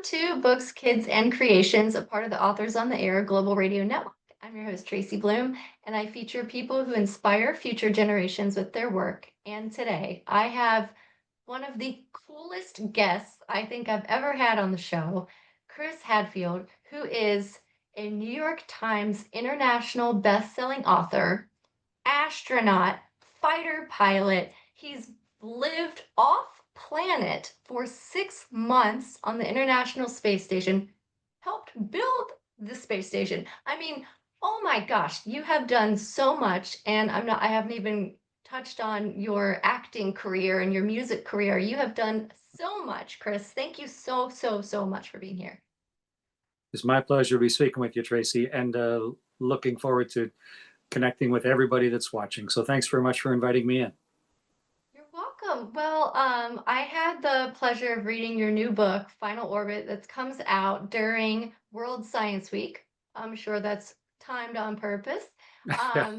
to Books, Kids, and Creations, a part of the Authors on the Air Global Radio Network. I'm your host, Tracy Blom, and I feature people who inspire future generations with their work. And today I have one of the coolest guests I think I've ever had on the show, Chris Hadfield, who is a New York Times international best-selling author, astronaut, fighter pilot. He's lived off planet for 6 months on the International Space Station, helped build the space station. I mean, oh my gosh, you have done so much, and I haven't even touched on your acting career and your music career. You have done so much, Chris. Thank you so much for being here. It's my pleasure to be speaking with you, Tracy, and looking forward to connecting with everybody that's watching. So thanks very much for inviting me in. You're welcome. Well, I had the pleasure of reading your new book, Final Orbit, that comes out during World Science Week. I'm sure that's timed on purpose. Yeah.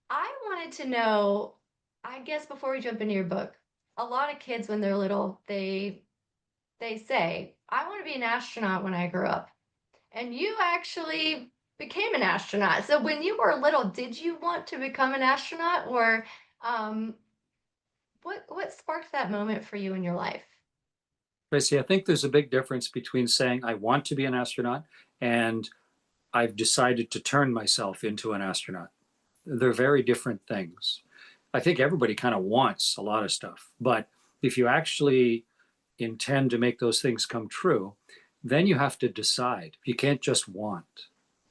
I wanted to know, I guess before we jump into your book, a lot of kids when they're little, they say, I want to be an astronaut when I grow up. And you actually became an astronaut. So when you were little, did you want to become an astronaut, or um, what sparked that moment for you in your life? Tracy, I think there's a big difference between saying I want to be an astronaut and I've decided to turn myself into an astronaut. They're very different things. I think everybody kind of wants a lot of stuff, but if you actually intend to make those things come true, then you have to decide. You can't just want.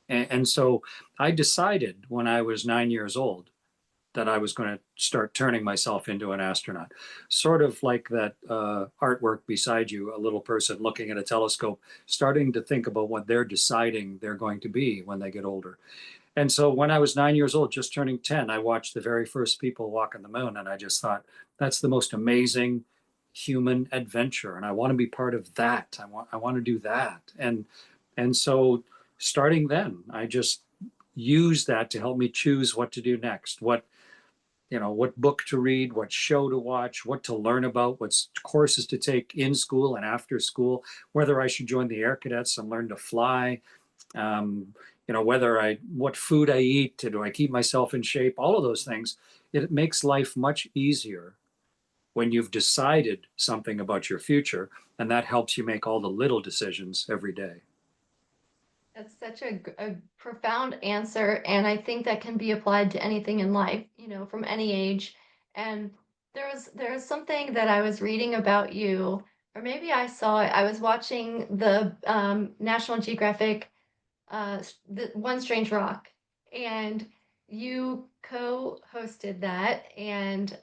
And so I decided when I was 9 years old that I was going to start turning myself into an astronaut. Sort of like that artwork beside you, a little person looking at a telescope, starting to think about what they're deciding they're going to be when they get older. And so when I was 9 years old, just turning 10, I watched the very first people walk on the moon. And I just thought, that's the most amazing human adventure. And I want to be part of that. I want to do that. And so starting then, I just used that to help me choose what to do next, what book to read, what show to watch, what to learn about, what courses to take in school and after school, whether I should join the Air Cadets and learn to fly, what food I eat, do I keep myself in shape, all of those things. It makes life much easier when you've decided something about your future, and that helps you make all the little decisions every day. That's such a profound answer, and I think that can be applied to anything in life, from any age. And there was something that I was reading about you, or maybe I saw it. I was watching the National Geographic, the One Strange Rock, and you co-hosted that, and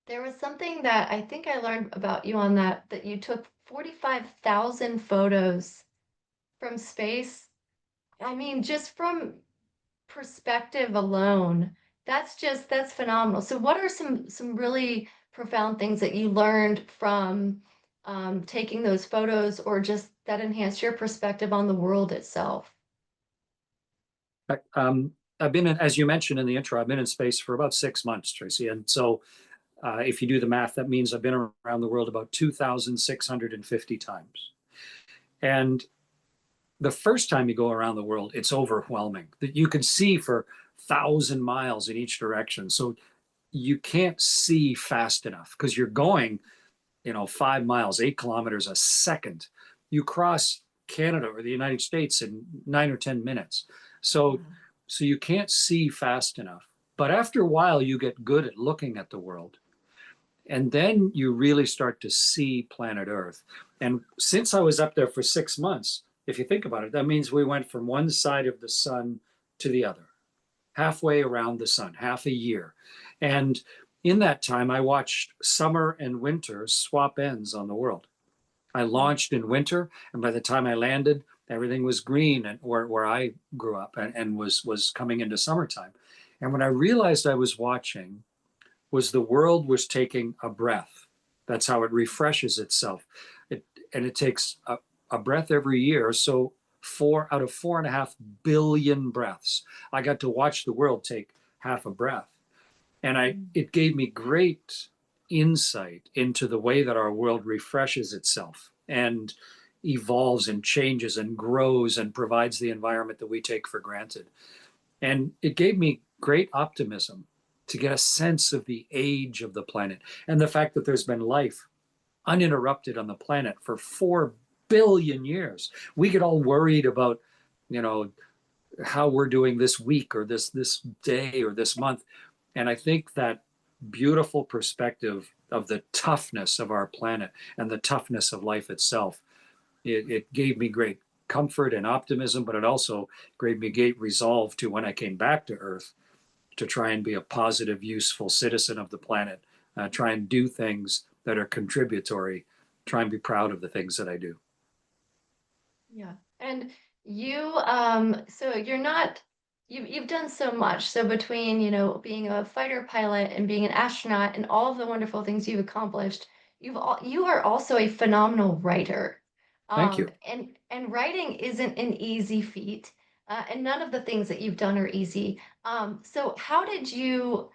there was something that I think I learned about you on that you took 45,000 photos from space. I mean, just from perspective alone, that's phenomenal. So what are some really profound things that you learned from taking those photos, or just that enhanced your perspective on the world itself? I've been in, as you mentioned in the intro, I've been in space for about 6 months, Tracy. And so if you do the math, that means I've been around the world about 2,650 times. And the first time you go around the world, it's overwhelming. That you can see for 1,000 miles in each direction. So you can't see fast enough because you're going, 5 miles, 8 kilometers a second. You cross Canada or the United States in 9 or 10 minutes. So you can't see fast enough. But after a while, you get good at looking at the world. And then you really start to see planet Earth. And since I was up there for 6 months, if you think about it, that means we went from one side of the sun to the other, halfway around the sun, half a year. And in that time, I watched summer and winter swap ends on the world. I launched in winter, and by the time I landed, everything was green and where I grew up, and was coming into summertime. And when I realized I was watching, was the world was taking a breath. That's how it refreshes itself. It takes a breath every year. So 4 out of 4.5 billion breaths, I got to watch the world take half a breath. And it gave me great insight into the way that our world refreshes itself and evolves and changes and grows and provides the environment that we take for granted. And it gave me great optimism to get a sense of the age of the planet and the fact that there's been life uninterrupted on the planet for 4 billion years. We get all worried about, you know, how we're doing this week or this day or this month. And I think that beautiful perspective of the toughness of our planet and the toughness of life itself, it gave me great comfort and optimism, but it also gave me great resolve to, when I came back to Earth, to try and be a positive, useful citizen of the planet, try and do things that are contributory, try and be proud of the things that I do. Yeah. And you, so you're not, you've done so much. So between, being a fighter pilot and being an astronaut and all of the wonderful things you've accomplished, you are also a phenomenal writer. Thank you. And writing isn't an easy feat. And none of the things that you've done are easy. So how did you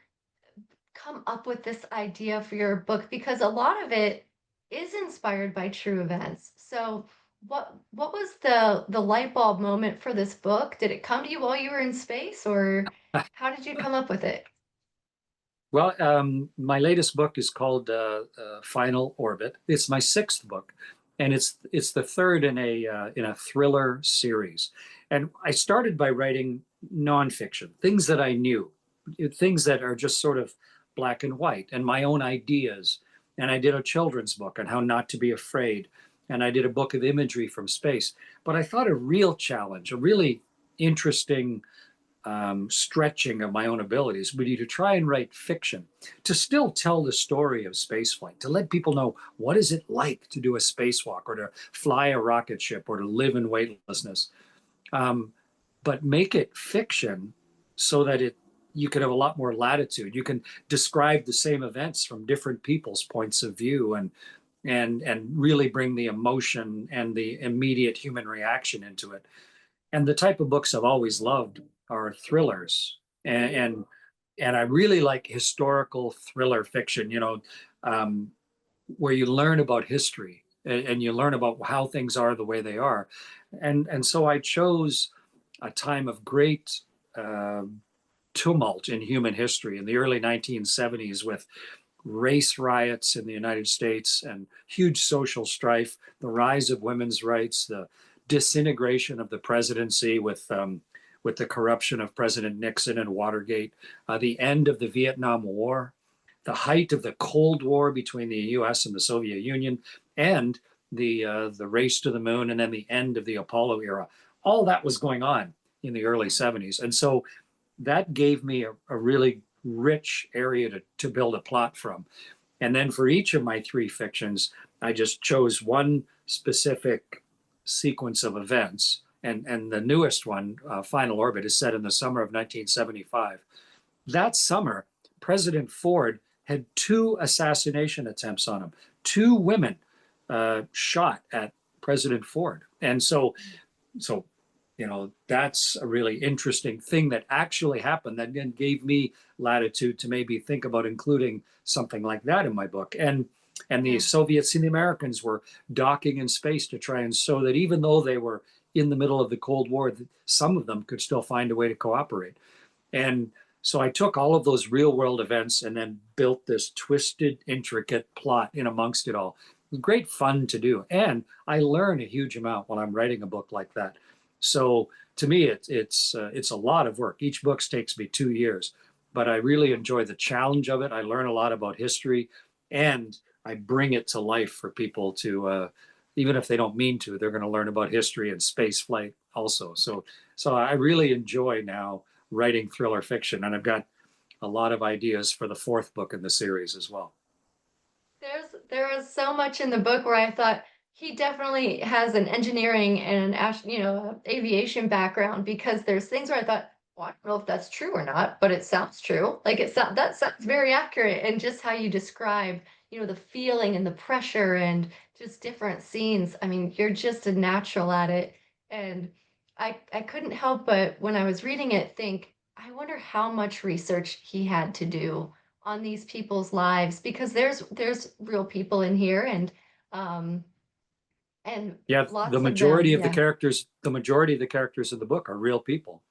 come up with this idea for your book? Because a lot of it is inspired by true events. So what was the light bulb moment for this book? Did it come to you while you were in space, or how did you come up with it? Well, my latest book is called Final Orbit. It's my sixth book, and it's the third in a thriller series. And I started by writing nonfiction, things that I knew, things that are just sort of black and white, and my own ideas. And I did a children's book on how not to be afraid, and I did a book of imagery from space. But I thought a real challenge, a really interesting stretching of my own abilities would be to try and write fiction, to still tell the story of spaceflight, to let people know what is it like to do a spacewalk or to fly a rocket ship or to live in weightlessness, um, but make it fiction so that you can have a lot more latitude. You can describe the same events from different people's points of view and really bring the emotion and the immediate human reaction into it. And the type of books I've always loved are thrillers, and I really like historical thriller fiction. Where you learn about history and you learn about how things are the way they are, and so I chose a time of great uh, tumult in human history in the early 1970s with race riots in the United States and huge social strife, the rise of women's rights, the disintegration of the presidency with the corruption of President Nixon and Watergate, the end of the Vietnam War, the height of the Cold War between the U.S. and the Soviet Union, and the race to the moon, and then the end of the Apollo era. All that was going on in the early 70s, and so that gave me a really rich area to build a plot from. And then for each of my three fictions, I just chose one specific sequence of events. And the newest one, Final Orbit, is set in the summer of 1975. That summer, President Ford had two assassination attempts on him. Two women shot at President Ford. And so that's a really interesting thing that actually happened that then gave me latitude to maybe think about including something like that in my book. And the Yeah. Soviets and the Americans were docking in space to try and show that even though they were in the middle of the Cold War, some of them could still find a way to cooperate. And so I took all of those real world events and then built this twisted, intricate plot in amongst it all. It was great fun to do. And I learn a huge amount when I'm writing a book like that. So to me, it's a lot of work. Each book takes me 2 years, but I really enjoy the challenge of it. I learn a lot about history, and I bring it to life for people to, even if they don't mean to, they're going to learn about history and space flight also. So I really enjoy now writing thriller fiction, and I've got a lot of ideas for the fourth book in the series as well. There was so much in the book where I thought he definitely has an engineering and aviation background, because there's things where I thought, well, I don't know if that's true or not, but it sounds true. Like that sounds very accurate, and just how you describe, the feeling and the pressure and just different scenes. I mean, you're just a natural at it, and I couldn't help but when I was reading it think, I wonder how much research he had to do on these people's lives, because there's real people in here, and um and Yeah, lots of them, yeah. the majority of the characters in the book are real people.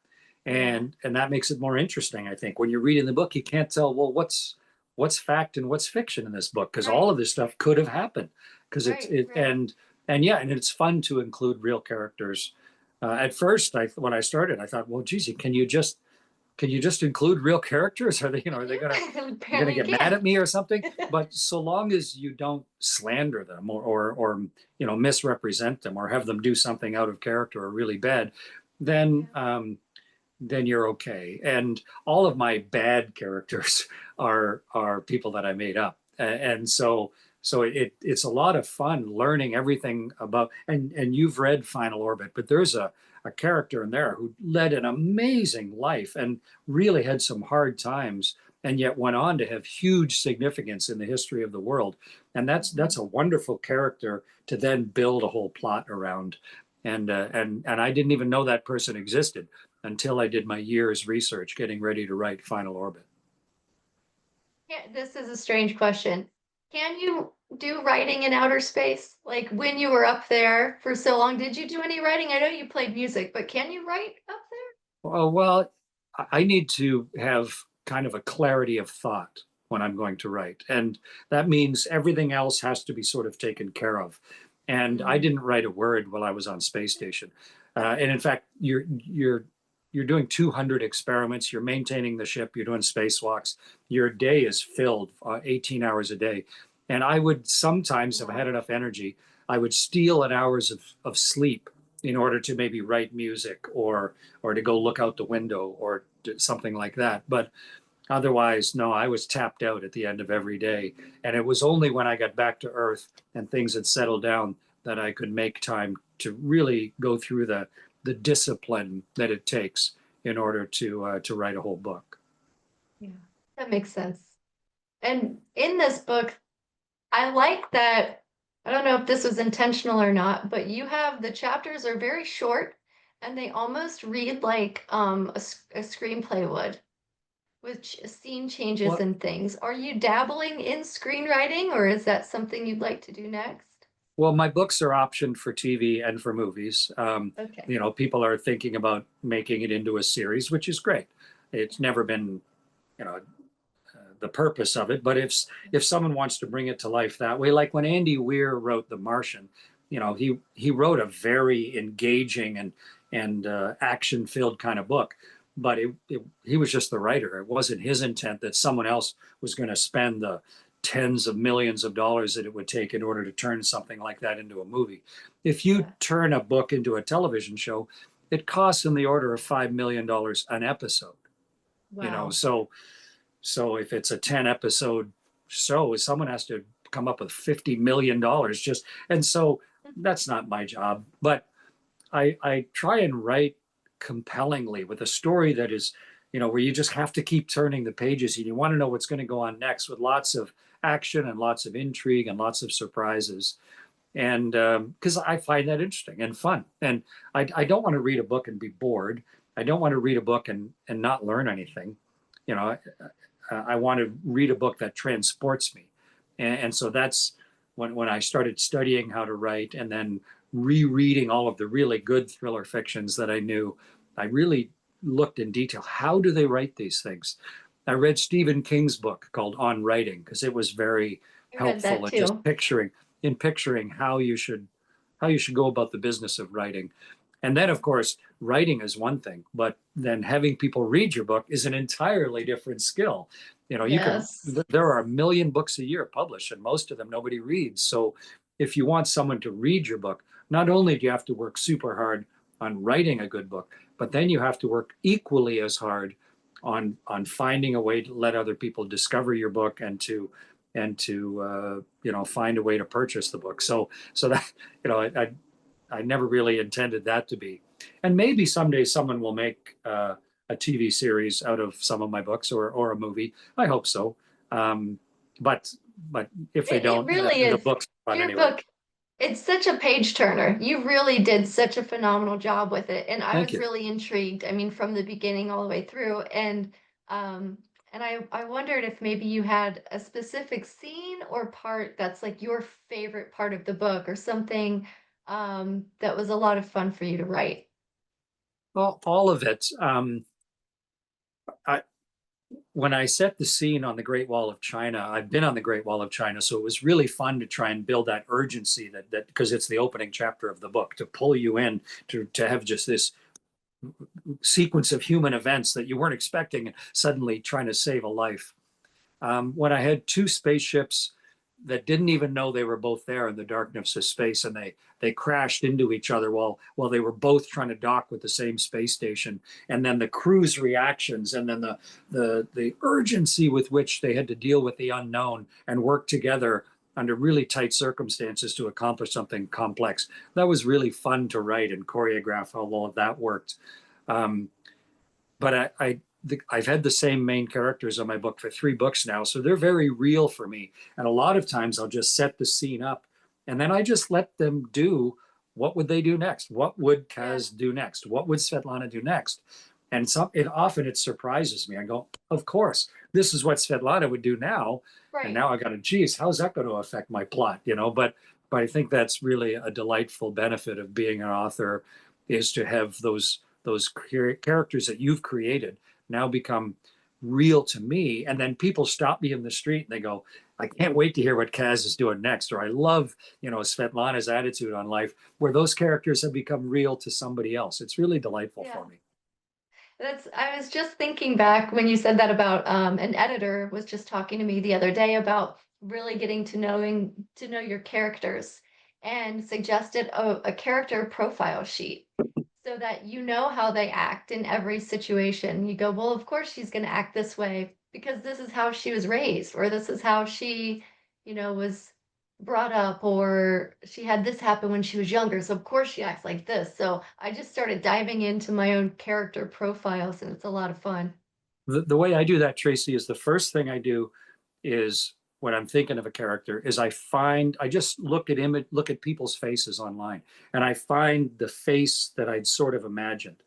Yeah, And that makes it more interesting, I think. When you're reading the book, you can't tell, well, what's fact and what's fiction in this book, because all right, of this stuff could have happened. Because it's right, it right. and yeah, and it's fun to include real characters. At first, when I started, I thought, well, geez, can you just include real characters? Are they, are they gonna Apparently you get mad can. at me or something? But so long as you don't slander them or misrepresent them or have them do something out of character or really bad, then Yeah. then you're okay. And all of my bad characters are people that I made up, and so it's a lot of fun learning everything about. And you've read Final Orbit, but there's a character in there who led an amazing life and really had some hard times, and yet went on to have huge significance in the history of the world. And that's Mhm. a wonderful character to then build a whole plot around. And I didn't even know that person existed until I did my year's research getting ready to write Final Orbit. Yeah, this is a strange question. Can you do writing in outer space? Like when you were up there for so long, did you do any writing? I know you played music, but can you write up Well, I need to have kind of a clarity of thought when I'm going to write. And that means everything else has to be sort of taken care of. And there? I Mm. didn't write a word while I was on space station. And in fact, you're doing 200 experiments, you're maintaining the ship, you're doing spacewalks. Your day is filled 18 hours a day. And I would sometimes, if I had Wow. enough energy, I would steal an hours of sleep in order to maybe write music or to go look out the window or something like that. But otherwise, no, I was tapped out at the end of every day. And it was only when I got back to Earth and things had settled down that I could make time to really go through the discipline that it takes in order to write a whole book. Yeah, that makes sense. And in this book, I like that. I don't know if this was intentional or not, but you have the chapters are very short and they almost read like a screenplay would, with scene changes Well, and things. Are you dabbling in screenwriting or is that something you'd like to do next? well, my books are optioned for TV and for movies. Okay. People are thinking about making it into a series, which is great. It's Yeah. never been, you know, the purpose of it. But if someone wants to bring it to life that way, like when Andy Weir wrote The Martian, he wrote a very engaging and action filled kind of book. But he was just the writer. It wasn't his intent that someone else was going to spend the tens of millions of dollars that it would take in order to turn something like that into a movie. If you Yeah. turn a book into a television show, it costs in the order of $5 million an episode. Wow. So if it's a 10 episode show, someone has to come up with $50 million just, and so that's not my job. But I try and write compellingly with a story that is, where you just have to keep turning the pages and you want to know what's going to go on next, with lots of action and lots of intrigue and lots of surprises. And because I find that interesting and fun. And I don't want to read a book and be bored. I don't want to read a book and not learn anything. You know, I want to read a book that transports me. And so that's when I started studying how to write and then rereading all of the really good thriller fictions that I knew. I really looked in detail. How do they write these things? I read Stephen King's book called On Writing because it was very I read that helpful in just too. picturing how you should go about the business of writing. And then, of course, writing is one thing, but then having people read your book is an entirely different skill. Yes. There are a million books a year published, and most of them nobody reads. So if you want someone to read your book, not only do you have to work super hard on writing a good book, but then you have to work equally as hard on finding a way to let other people discover your book and to find a way to purchase the book. So that I never really intended that to be. And maybe someday someone will make a TV series out of some of my books or a movie. I hope so. Um, but but if they It don't, really the is. book's fun Your anyway. book, it's such a page turner. You really did such a phenomenal job with it. And I Thank was you. really intrigued. I mean, from the beginning all the way through. Um and I wondered if maybe you had a specific scene or part that's like your favorite part of the book or something that was a lot of fun for you to write? Well, all of it. I, when I set the scene on the Great Wall of China, I've been on the Great Wall of China, so it was really fun to try and build that urgency that because it's the opening chapter of the book to pull you in to have just this sequence of human events that you weren't expecting and suddenly trying to save a life. When I had two spaceships that didn't even know they were both there in the darkness of space, and they crashed into each other while they were both trying to dock with the same space station, and then the crew's reactions, and then the urgency with which they had to deal with the unknown and work together under really tight circumstances to accomplish something complex. That was really fun to write and choreograph how all of that worked. Um, but I've had the same main characters on my book for 3 books now, so they're very real for me. And a lot of times I'll just set the scene up, and then I just let them do what would they do next? What would Yeah, Kaz do next? What would Svetlana do next? And it surprises me. I go, of course, this is what Svetlana would do now. And right. now I got to, geez, how's that going to affect my plot? But I think that's really a delightful benefit of being an author, is to have those characters that you've created now become real to me. And then people stop me in the street and they go, I can't wait to hear what Kaz is doing next. Or I love, Svetlana's attitude on life, where those characters have become real to somebody else. It's really delightful Yeah. for me. I was just thinking back when you said that about an editor was just talking to me the other day about really getting to know your characters and suggested a character profile sheet so that you know how they act in every situation. You go, well, of course she's going to act this way because this is how she was raised, or this is how she, was brought up, or she had this happen when she was younger. So of course she acts like this. So I just started diving into my own character profiles, and it's a lot of fun. The way I do that, Tracy, is the first thing I do is when I'm thinking of a character is I just look at people's faces online, and I find the face that I'd sort of imagined.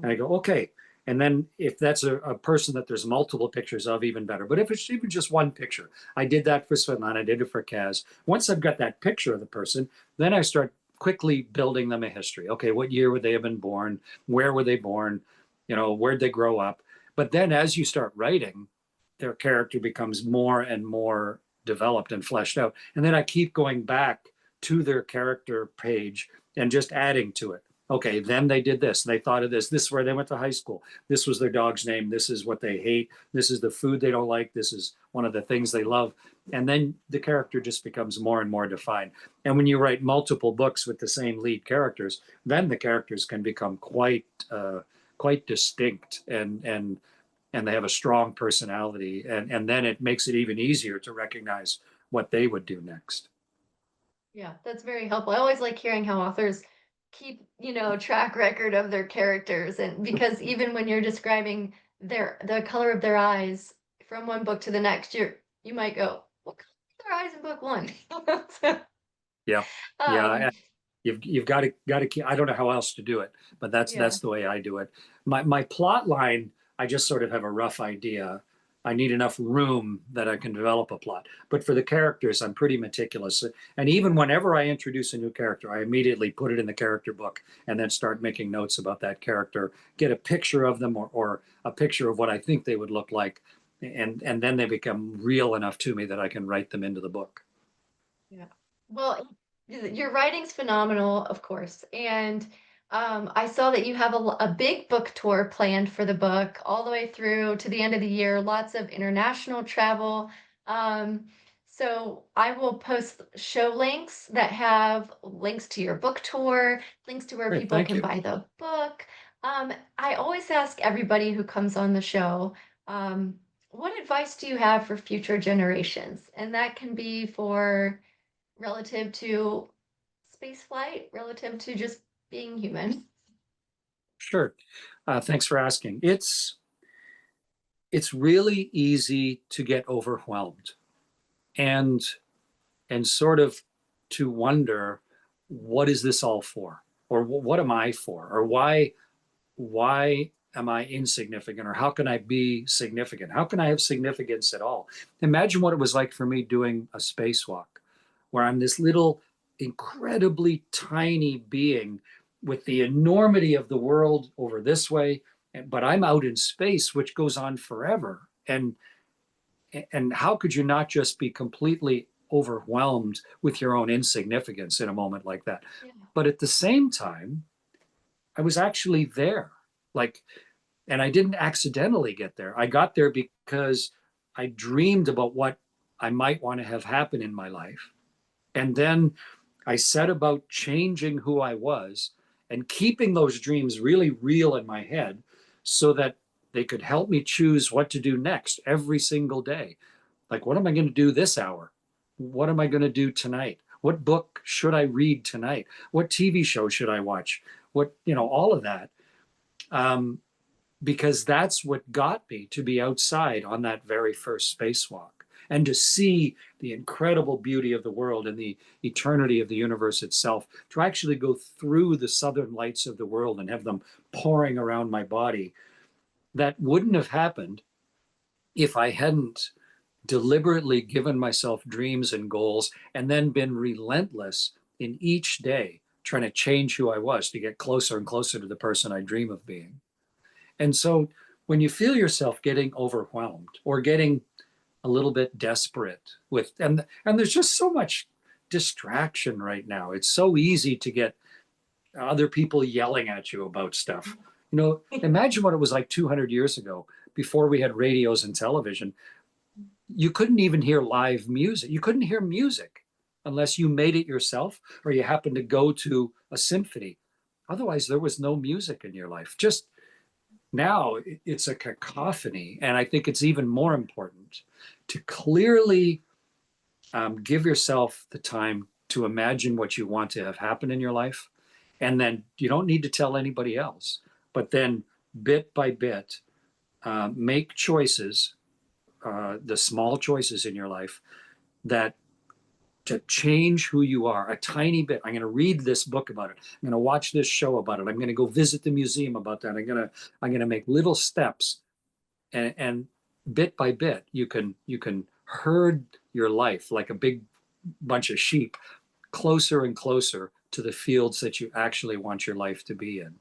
And I Hmm. go, okay. And then if that's a person that there's multiple pictures of, even better. But if it's even just one picture, I did that for Svetlana, I did it for Kaz. Once I've got that picture of the person, then I start quickly building them a history. Okay, what year would they have been born? Where were they born? Where'd they grow up? But then as you start writing, their character becomes more and more developed and fleshed out. And then I keep going back to their character page and just adding to it. Okay, then they did this. They thought of this. This is where they went to high school. This was their dog's name. This is what they hate. This is the food they don't like. This is one of the things they love. And then the character just becomes more and more defined. And when you write multiple books with the same lead characters, then the characters can become quite distinct, and they have a strong personality. And then it makes it even easier to recognize what they would do next. Yeah, that's very helpful. I always like hearing how authors keep, track record of their characters, and because even when you're describing the color of their eyes from one book to the next, you might go, what color are their eyes in book one? So, Yeah. um, Yeah. You've got to keep. I don't know how else to do it, but yeah, that's the way I do it. My plot line, I just sort of have a rough idea. I need enough room that I can develop a plot. But for the characters, I'm pretty meticulous. And even whenever I introduce a new character, I immediately put it in the character book and then start making notes about that character, get a picture of them, or a picture of what I think they would look like. And then they become real enough to me that I can write them into the book. yeah. Well, your writing's phenomenal, of course, and I saw that you have a big book tour planned for the book all the way through to the end of the year. Lots of international travel. Um, so I will post show links that have links to your book tour, links to where Great, people thank can you. buy the book. I always ask everybody who comes on the show, um, what advice do you have for future generations? And that can be for relative to space flight, relative to just being human. Sure. Thanks for asking. It's really easy to get overwhelmed and sort of to wonder, what is this all for, or what am I for, or why am I insignificant, or how can I be significant? How can I have significance at all? Imagine what it was like for me doing a spacewalk, where I'm this little incredibly tiny being with the enormity of the world over this way, but I'm out in space, which goes on forever. And how could you not just be completely overwhelmed with your own insignificance in a moment like that? Yeah. But at the same time, I was actually there. Like, and I didn't accidentally get there. I got there because I dreamed about what I might want to have happen in my life. And then I set about changing who I was and keeping those dreams really real in my head so that they could help me choose what to do next every single day. Like, what am I going to do this hour? What am I going to do tonight? What book should I read tonight? What TV show should I watch? What, all of that. Because that's what got me to be outside on that very first spacewalk and to see the incredible beauty of the world and the eternity of the universe itself, to actually go through the southern lights of the world and have them pouring around my body. That wouldn't have happened if I hadn't deliberately given myself dreams and goals and then been relentless in each day trying to change who I was to get closer and closer to the person I dream of being. And so when you feel yourself getting overwhelmed or getting a little bit desperate with, and there's just so much distraction right now. It's so easy to get other people yelling at you about stuff. Imagine what it was like 200 years ago before we had radios and television. You couldn't even hear live music. You couldn't hear music unless you made it yourself or you happened to go to a symphony. Otherwise, there was no music in your life. Just now, it's a cacophony. And I think it's even more important to clearly give yourself the time to imagine what you want to have happen in your life. And then you don't need to tell anybody else, but then bit by bit, make choices, the small choices in your life that to change who you are a tiny bit. I'm going to read this book about it. I'm going to watch this show about it. I'm going to go visit the museum about that. I'm going to make little steps, and bit by bit, you can herd your life like a big bunch of sheep closer and closer to the fields that you actually want your life to be in.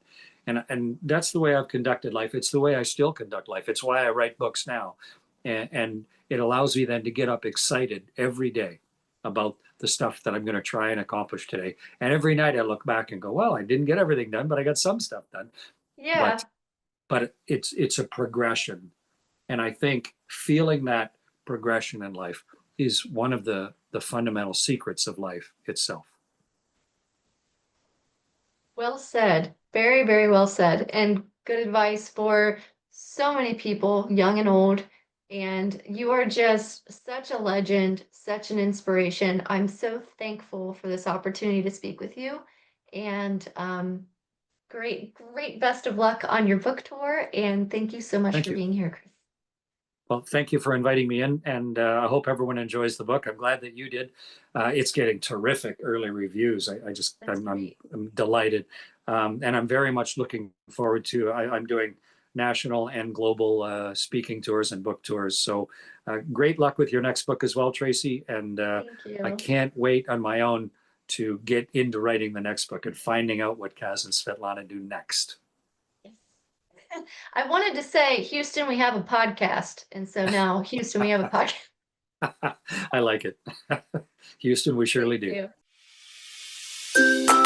And that's the way I've conducted life. It's the way I still conduct life. It's why I write books now. And it allows me then to get up excited every day about the stuff that I'm going to try and accomplish today. And every night I look back and go, well, I didn't get everything done, but I got some stuff done. Yeah. But it's a progression. And I think feeling that progression in life is one of the fundamental secrets of life itself. Well said. Very, very well said. And good advice for so many people, young and old. And you are just such a legend, such an inspiration. I'm so thankful for this opportunity to speak with you. And great, great best of luck on your book tour. And thank you so much Thank for you. being here, Chris. Well, thank you for inviting me in, and I hope everyone enjoys the book. I'm glad that you did. It's getting terrific early reviews. I'm delighted, and I'm very much looking forward to. I'm doing national and global speaking tours and book tours. So, great luck with your next book as well, Tracy. And Thank I you. can't wait on my own to get into writing the next book and finding out what Kaz and Svetlana do next. Yes. I wanted to say, Houston, we have a podcast. And so now, Houston, we have a podcast. I like it. Houston, we surely Thank do. you.